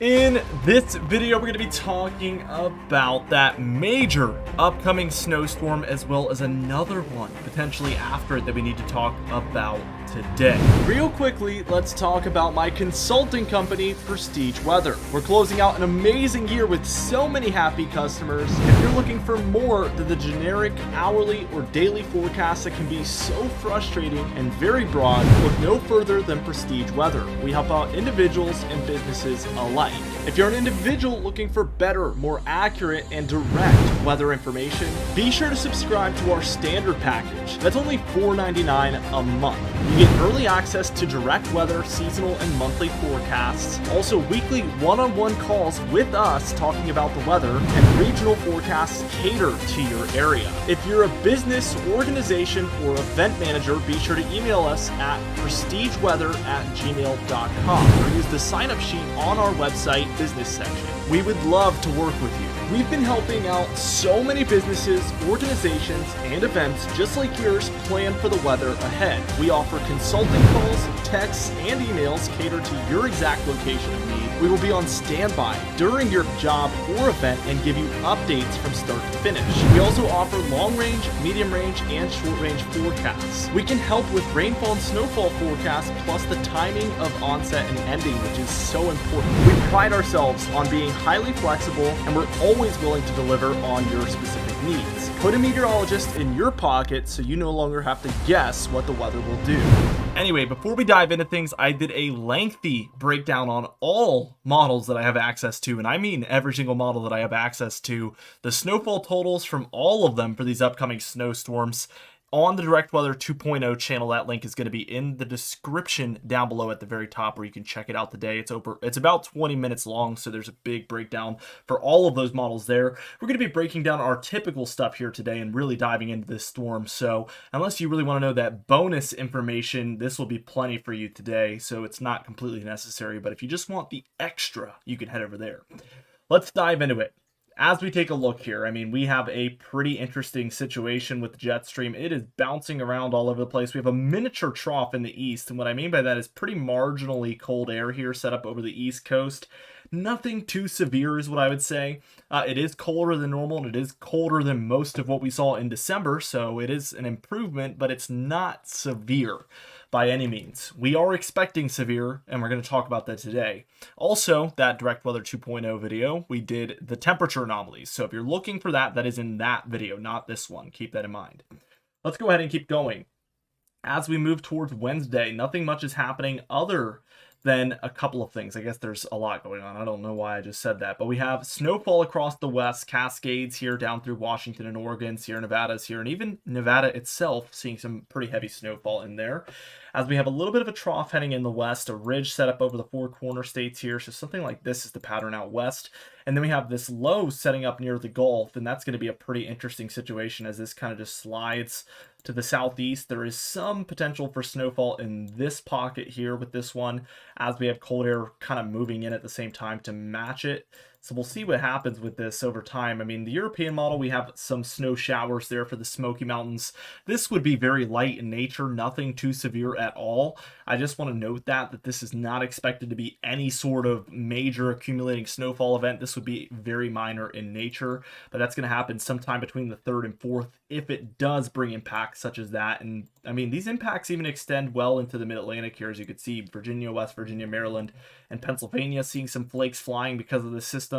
In this video, we're going to be talking about that major upcoming snowstorm, as well as another one potentially after it that we need to talk about today. Real quickly, let's talk about my consulting company, Prestige Weather. We're closing out an amazing year with so many happy customers. If you're looking for more than the generic hourly or daily forecast that can be so frustrating and very broad, look no further than Prestige Weather. We help out individuals and businesses alike. If you're an individual looking for better, more accurate, and direct weather information, be sure to subscribe to our standard package. That's only $4.99 a month. You get early access to direct weather, seasonal, and monthly forecasts, also weekly one-on-one calls with us talking about the weather, and regional forecasts cater to your area. If you're a business, organization, or event manager, be sure to email us at prestigeweather@gmail.com or use the sign-up sheet on our website business section. We would love to work with you. We've been helping out so many businesses, organizations, and events just like yours plan for the weather ahead. We offer consulting calls, texts, and emails catered to your exact location of need. We will be on standby during your job or event and give you updates from start to finish. We also offer long range, medium range, and short range forecasts. We can help with rainfall and snowfall forecasts, plus the timing of onset and ending, which is so important. We pride ourselves on being highly flexible, and we're always willing to deliver on your specific needs. Put a meteorologist in your pocket so you no longer have to guess what the weather will do. Anyway, before we dive into things, I did a lengthy breakdown on all models that I have access to, and I mean every single model that I have access to, the snowfall totals from all of them for these upcoming snowstorms on the Direct Weather 2.0 channel. That link is going to be in the description down below at the very top, where you can check it out today. It's about 20 minutes long, so there's a big breakdown for all of those models there. We're going to be breaking down our typical stuff here today and really diving into this storm. So unless you really want to know that bonus information, this will be plenty for you today. So it's not completely necessary, but if you just want the extra, you can head over there. Let's dive into it. As we take a look here, I mean, we have a pretty interesting situation with the jet stream. It is bouncing around all over the place. We have a miniature trough in the east, and what I mean by that is pretty marginally cold air here set up over the east coast. Nothing too severe is what I would say. It is colder than normal, and it is colder than most of what we saw in December, so it is an improvement, but it's not severe by any means. We are expecting severe, and we're going to talk about that today. Also, that Direct Weather 2.0 video, we did the temperature anomalies. So if you're looking for that, that is in that video, not this one. Keep that in mind. Let's go ahead and keep going. As we move towards Wednesday, nothing much is happening other than a couple of things. I guess there's a lot going on. I don't know why I just said that, but we have snowfall across the west, Cascades here down through Washington and Oregon, Sierra Nevada's here, and even Nevada itself seeing some pretty heavy snowfall in there. As we have a little bit of a trough heading in the west, a ridge set up over the four corner states here. So something like this is the pattern out west. And then we have this low setting up near the Gulf, and that's going to be a pretty interesting situation as this kind of just slides to the southeast. There is some potential for snowfall in this pocket here with this one, as we have cold air kind of moving in at the same time to match it. So we'll see what happens with this over time. I mean, the European model, we have some snow showers there for the Smoky Mountains. This would be very light in nature, nothing too severe at all. I just want to note that this is not expected to be any sort of major accumulating snowfall event. This would be very minor in nature, but that's going to happen sometime between the 3rd and 4th if it does bring impacts such as that. And I mean, these impacts even extend well into the mid-Atlantic here, as you can see, Virginia, West Virginia, Maryland, and Pennsylvania seeing some flakes flying because of the system.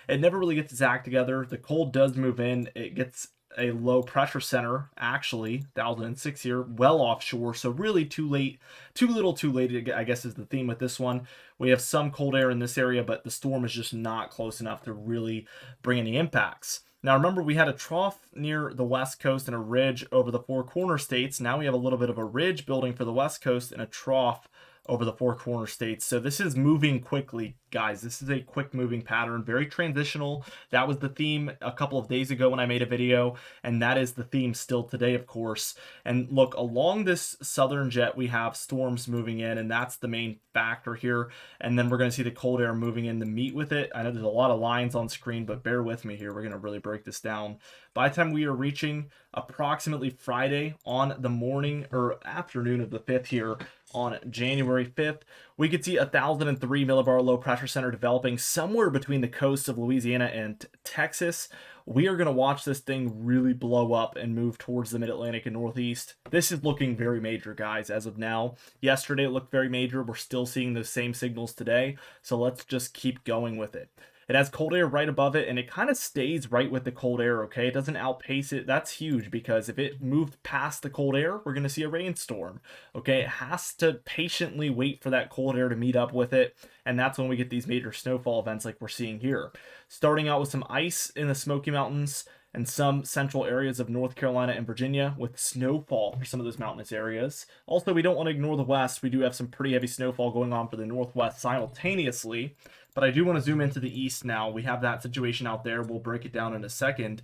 It never really gets its act together. The cold does move in. It gets a low pressure center, actually, 1006 here, well offshore. So really too late, too little too late, I guess is the theme with this one. We have some cold air in this area, but the storm is just not close enough to really bring any impacts. Now remember, we had a trough near the west coast and a ridge over the four corner states. Now we have a little bit of a ridge building for the west coast and a trough over the four corner states. So this is moving quickly, guys. This is a quick moving pattern, very transitional. That was the theme a couple of days ago when I made a video, and that is the theme still today, of course. And look, along this southern jet, we have storms moving in, and that's the main factor here. And then we're going to see the cold air moving in to meet with it. I know there's a lot of lines on screen, but bear with me here. We're going to really break this down. By the time we are reaching approximately Friday on the morning or afternoon of the 5th here, on January 5th. We could see 1,003 millibar low pressure center developing somewhere between the coasts of Louisiana and Texas. We are going to watch this thing really blow up and move towards the mid-Atlantic and Northeast. This is looking very major, guys, as of now. Yesterday it looked very major. We're still seeing those same signals today, so let's just keep going with it. It has cold air right above it, and it kind of stays right with the cold air, okay? It doesn't outpace it. That's huge, because if it moved past the cold air, we're going to see a rainstorm, okay? It has to patiently wait for that cold air to meet up with it, and that's when we get these major snowfall events like we're seeing here. Starting out with some ice in the Smoky Mountains and some central areas of North Carolina and Virginia with snowfall for some of those mountainous areas. Also, we don't want to ignore the west. We do have some pretty heavy snowfall going on for the northwest simultaneously. But I do want to zoom into the east now. We have that situation out there. We'll break it down in a second.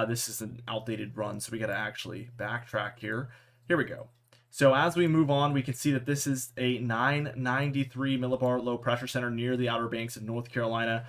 This is an outdated run, so we got to actually backtrack here. Here we go. So as we move on, we can see that this is a 993 millibar low pressure center near the Outer Banks of North Carolina.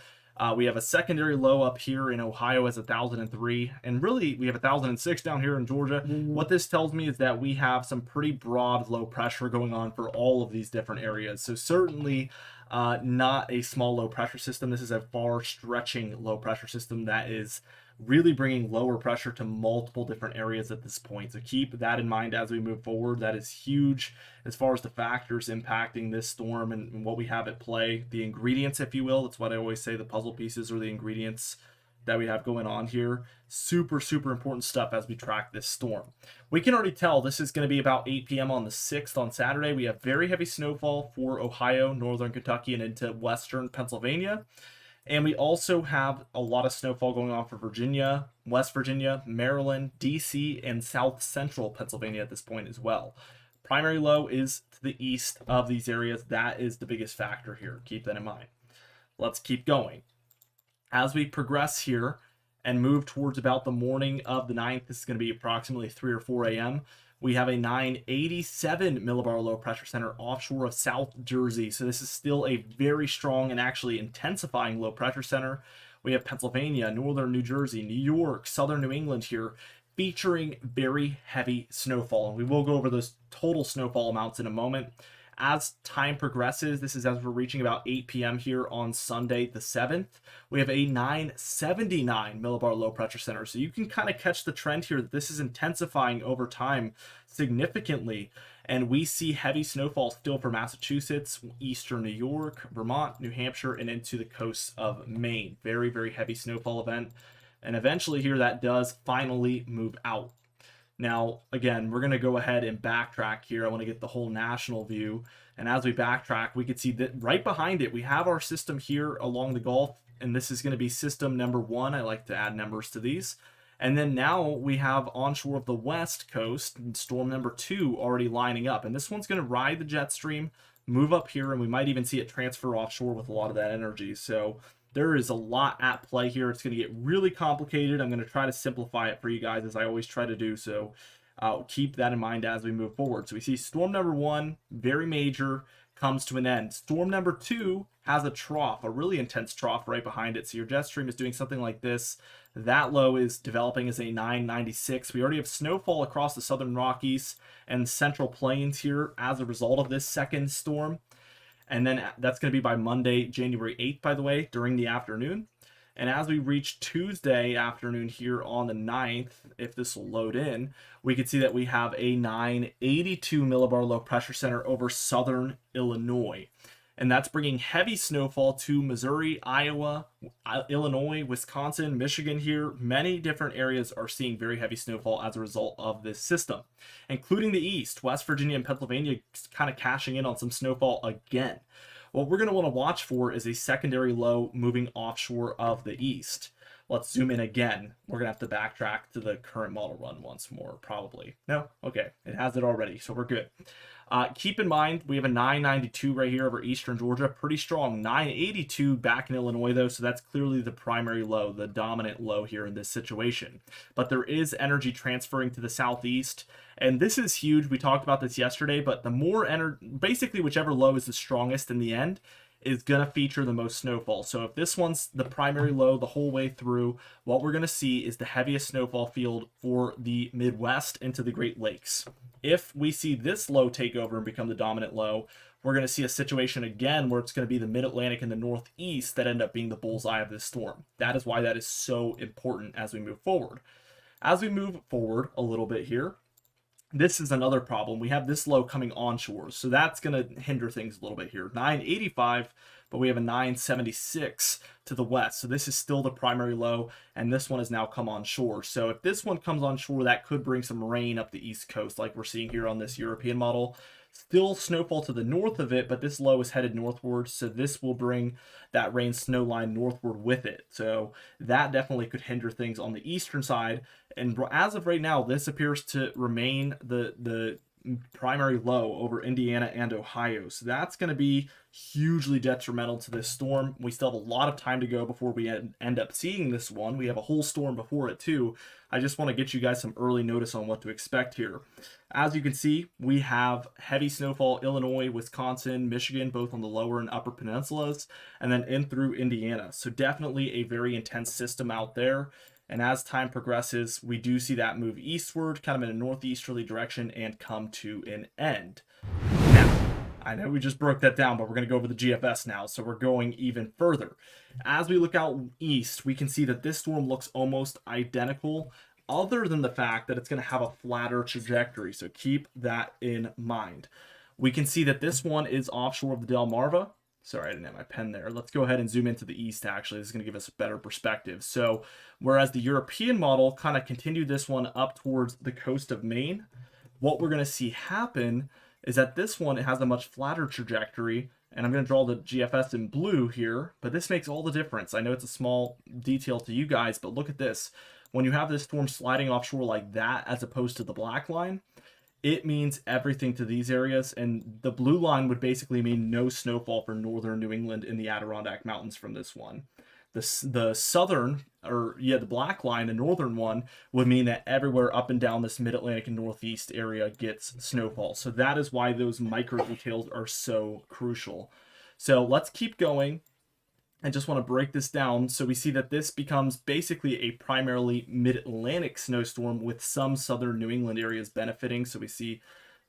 We have a secondary low up here in Ohio as 1,003, and really we have 1,006 down here in Georgia. What this tells me is that we have some pretty broad low pressure going on for all of these different areas. So certainly not a small low pressure system. This is a far stretching low pressure system that is really bringing lower pressure to multiple different areas at this point. So keep that in mind as we move forward. That is huge as far as the factors impacting this storm and what we have at play. The ingredients, if you will, that's what I always say, the puzzle pieces or the ingredients that we have going on here. Super, super important stuff as we track this storm. We can already tell this is going to be about 8 p.m. on the 6th on Saturday. We have very heavy snowfall for Ohio, northern Kentucky, and into western Pennsylvania. And we also have a lot of snowfall going on for Virginia, West Virginia, Maryland, DC, and south central Pennsylvania at this point as well. Primary low is to the east of these areas. That is the biggest factor here. Keep that in mind. Let's keep going. As we progress here and move towards about the morning of the 9th, this is going to be approximately 3 or 4 a.m., we have a 987 millibar low pressure center offshore of South Jersey. So this is still a very strong and actually intensifying low pressure center. We have Pennsylvania, northern New Jersey, New York, southern New England here, featuring very heavy snowfall. And we will go over those total snowfall amounts in a moment. As time progresses, this is as we're reaching about 8 p.m. here on Sunday the 7th, we have a 979 millibar low pressure center. So you can kind of catch the trend here that this is intensifying over time significantly. And we see heavy snowfall still for Massachusetts, eastern New York, Vermont, New Hampshire, and into the coasts of Maine. Very, very heavy snowfall event. And eventually here that does finally move out. Now, again, we're going to go ahead and backtrack here. I want to get the whole national view. And as we backtrack, we can see that right behind it, we have our system here along the Gulf. And this is going to be system number 1. I like to add numbers to these. And then now we have onshore of the west coast, storm number 2 already lining up. And this one's going to ride the jet stream, move up here, and we might even see it transfer offshore with a lot of that energy. So there is a lot at play here. It's going to get really complicated. I'm going to try to simplify it for you guys as I always try to do. So keep that in mind as we move forward. So we see storm number 1, very major, comes to an end. Storm number 2 has a trough, a really intense trough right behind it. So your jet stream is doing something like this. That low is developing as a 996. We already have snowfall across the southern Rockies and central plains here as a result of this second storm. And then that's going to be by Monday, January 8th, by the way, during the afternoon. And as we reach Tuesday afternoon here on the 9th, if this will load in, we can see that we have a 982 millibar low pressure center over southern Illinois. And that's bringing heavy snowfall to Missouri, Iowa, Illinois, Wisconsin, Michigan here. Many different areas are seeing very heavy snowfall as a result of this system, including the east. West Virginia and Pennsylvania kind of cashing in on some snowfall again. What we're going to want to watch for is a secondary low moving offshore of the east. Let's zoom in again. We're going to have to backtrack to the current model run once more, probably. No? Okay. It has it already, so we're good. Keep in mind, we have a 992 right here over eastern Georgia. Pretty strong. 982 back in Illinois, though, so that's clearly the primary low, the dominant low here in this situation. But there is energy transferring to the southeast, and this is huge. We talked about this yesterday, but the more energy, basically whichever low is the strongest in the end, is going to feature the most snowfall. So if this one's the primary low the whole way through, what we're going to see is the heaviest snowfall field for the Midwest into the Great Lakes. If we see this low take over and become the dominant low, we're going to see a situation again where it's going to be the mid-Atlantic and the northeast that end up being the bullseye of this storm. That is why that is so important as we move forward. As we move forward a little bit here, this is another problem. We have this low coming onshore, so that's going to hinder things a little bit here. 985, but we have a 976 to the west. So this is still the primary low, and this one has now come onshore. So if this one comes onshore, that could bring some rain up the east coast like we're seeing here on this European model. Still snowfall to the north of it, but this low is headed northward, so this will bring that rain snow line northward with it. So that definitely could hinder things on the eastern side. And as of right now, this appears to remain the primary low over Indiana and Ohio. So that's going to be hugely detrimental to this storm. We still have a lot of time to go before we end up seeing this one. We have a whole storm before it too. I just want to get you guys some early notice on what to expect here. As you can see, we have heavy snowfall Illinois, Wisconsin, Michigan, both on the lower and upper peninsulas, and then in through Indiana. So definitely a very intense system out there. And as time progresses, we do see that move eastward, kind of in a northeasterly direction, and come to an end. Now, I know we just broke that down, but we're going to go over the GFS now, so we're going even further. As we look out east, we can see that this storm looks almost identical, other than the fact that it's going to have a flatter trajectory, so keep that in mind. We can see that this one is offshore of the Delmarva. Sorry, I didn't have my pen there. Let's go ahead and zoom into the east, actually. This is going to give us a better perspective. So, whereas the European model kind of continued this one up towards the coast of Maine, what we're going to see happen is that this one, it has a much flatter trajectory, and I'm going to draw the GFS in blue here, but this makes all the difference. I know it's a small detail to you guys, but look at this. When you have this storm sliding offshore like that, as opposed to the black line, it means everything to these areas, and the blue line would basically mean no snowfall for northern New England in the Adirondack Mountains from this one. The southern, the black line, the northern one, would mean that everywhere up and down this mid-Atlantic and northeast area gets snowfall. So that is why those micro details are so crucial. So let's keep going. I just want to break this down. So we see that this becomes basically a primarily mid-Atlantic snowstorm with some southern New England areas benefiting. So we see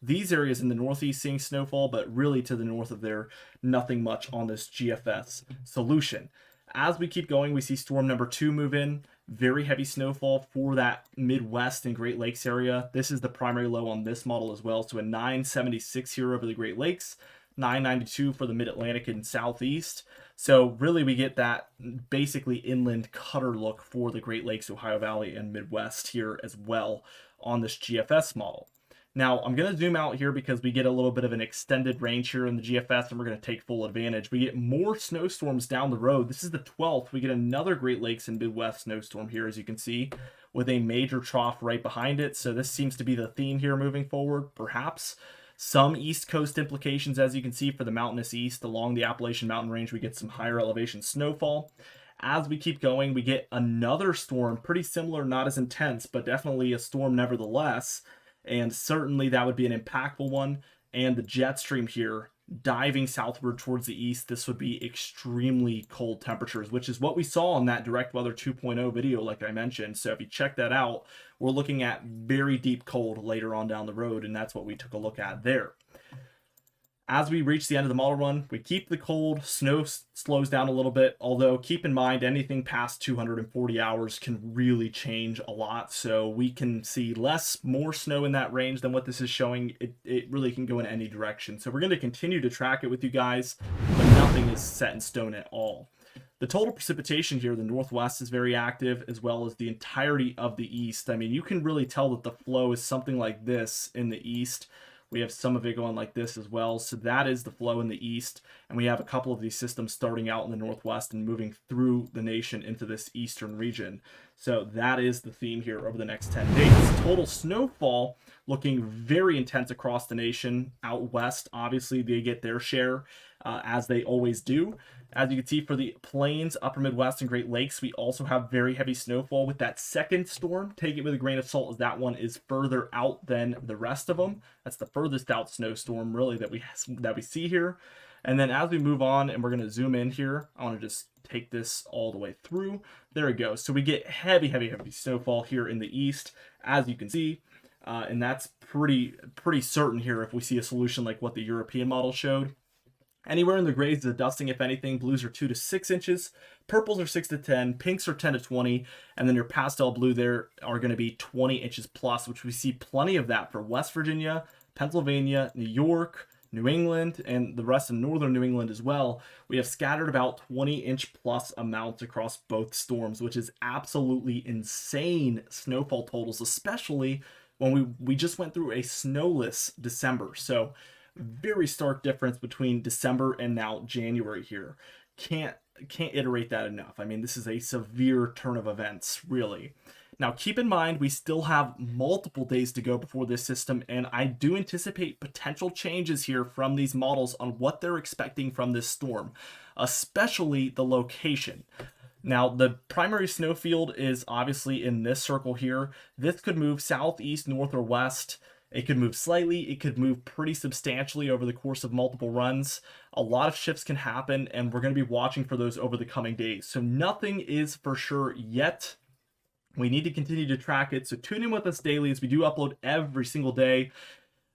these areas in the northeast seeing snowfall, but really to the north of there, nothing much on this GFS solution. As we keep going, we see storm number 2 move in. Very heavy snowfall for that Midwest and Great Lakes area. This is the primary low on this model as well. So a 976 here over the Great Lakes, 992 for the Mid-Atlantic and Southeast. So really we get that basically inland cutter look for the Great Lakes, Ohio Valley, and Midwest here as well on this GFS model. Now, I'm going to zoom out here because we get a little bit of an extended range here in the GFS, and we're going to take full advantage. We get more snowstorms down the road. This is the 12th. We get another Great Lakes and Midwest snowstorm here, as you can see, with a major trough right behind it. So this seems to be the theme here moving forward, perhaps. Some East Coast implications, as you can see, for the mountainous east. Along the Appalachian Mountain Range, we get some higher elevation snowfall. As we keep going, we get another storm, pretty similar, not as intense, but definitely a storm nevertheless. And certainly that would be an impactful one. And the jet stream here diving southward towards the east, this would be extremely cold temperatures, which is what we saw in that Direct Weather 2.0 video, like I mentioned. So if you check that out, we're looking at very deep cold later on down the road, and that's what we took a look at there. As we reach the end of the model run, we keep the cold, snow slows down a little bit, although keep in mind anything past 240 hours can really change a lot. So we can see more snow in that range than what this is showing. It really can go in any direction. So we're going to continue to track it with you guys, but nothing is set in stone at all. The total precipitation here, the Northwest is very active, as well as the entirety of the East. I mean, you can really tell that the flow is something like this in the East. We have some of it going like this as well. So that is the flow in the East. And we have a couple of these systems starting out in the Northwest and moving through the nation into this eastern region. So that is the theme here over the next 10 days. Total snowfall looking very intense across the nation. Out west, obviously, they get their share, as they always do. As you can see, for the plains, upper Midwest, and Great Lakes, we also have very heavy snowfall with that second storm. Take it with a grain of salt, as that one is further out than the rest of them. That's the furthest out snowstorm, really, that we see here. And then as we move on, and we're going to zoom in here, I want to just take this all the way through. There we go. So we get heavy snowfall here in the east, as you can see. And that's pretty certain here if we see a solution like what the European model showed. Anywhere in the grays is a dusting, if anything. Blues are 2 to 6 inches, purples are 6 to 10, pinks are 10 to 20, and then your pastel blue there are going to be 20 inches plus, which we see plenty of that for West Virginia, Pennsylvania, New York, New England, and the rest of northern New England as well. We have scattered about 20-inch plus amounts across both storms, which is absolutely insane snowfall totals, especially when we just went through a snowless December. So very stark difference between December and now January here. Can't iterate that enough. I mean, this is a severe turn of events, really. Now, keep in mind, we still have multiple days to go before this system, and I do anticipate potential changes here from these models on what they're expecting from this storm, especially the location. Now, the primary snow field is obviously in this circle here. This could move southeast, north, or west. It could move slightly. It could move pretty substantially over the course of multiple runs. A lot of shifts can happen, and we're going to be watching for those over the coming days. So nothing is for sure yet. We need to continue to track it. So tune in with us daily as we do upload every single day.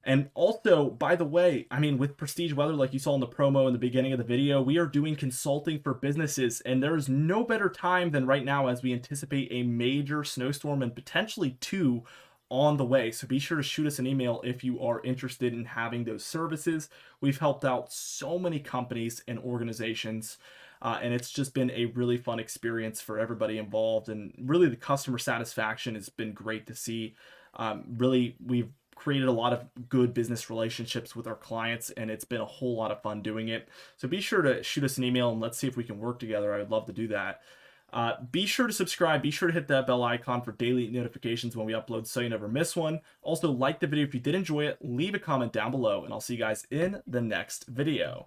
And also, by the way, I mean, with Prestige Weather, like you saw in the promo in the beginning of the video, we are doing consulting for businesses, and there is no better time than right now as we anticipate a major snowstorm and potentially 2 on the way. So be sure to shoot us an email if you are interested in having those services. We've helped out so many companies and organizations, and it's just been a really fun experience for everybody involved. And really the customer satisfaction has been great to see. Really, we've created a lot of good business relationships with our clients, and it's been a whole lot of fun doing it. So be sure to shoot us an email and let's see if we can work together. I would love to do that. Be sure to subscribe. Be sure to hit that bell icon for daily notifications when we upload so you never miss one. Also, like the video if you did enjoy it. Leave a comment down below, and I'll see you guys in the next video.